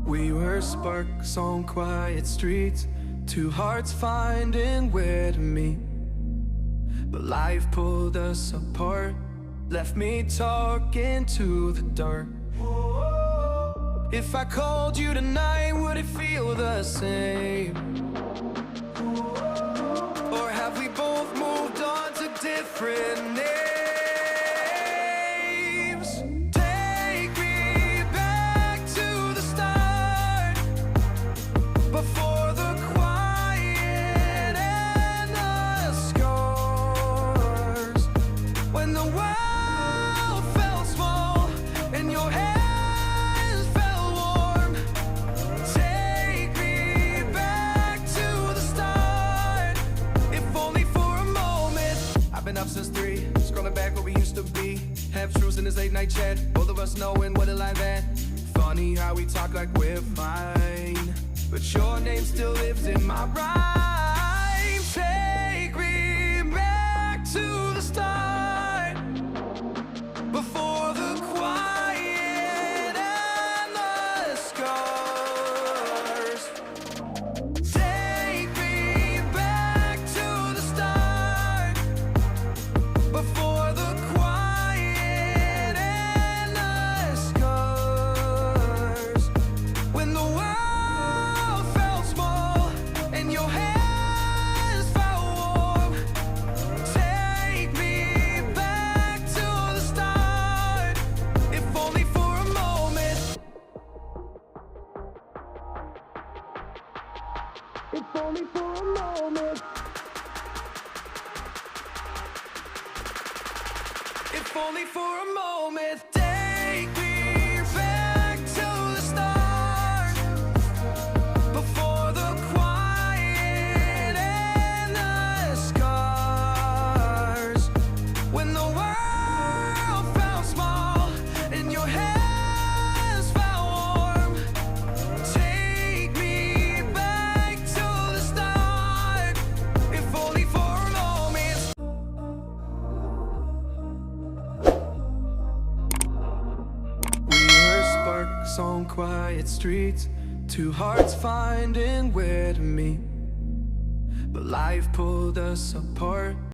We were sparks on quiet streets, two hearts finding where to meet. But life pulled us apart, left me talking to the dark. If I called you tonight, would it feel the same? Or have we both moved on to different names? Take me back to the start, before the quiet and the scars. When the world felt small and your hands felt warm. Take me back to the start, if only for a moment. I've been up since 3, scrolling back what we used to be. Half truths in this late night chat, both of us knowing what a lie that. Funny how we talk like we're fine, but your name still lives in my rhyme. Take me back to the start, before the quiet and the scars. Take me back to the start, before the quiet and the scars. When the world felt small and your hands felt warm. Take me back to the start, if only for a moment. If only for a moment. If only for a moment. Take me back to the start, before the quiet and the scars. When the world felt small and your hands felt warm. Take me back to the start, if only for a moment. We were sparks on quiet streets, two hearts finding where to meet. But life pulled us apart.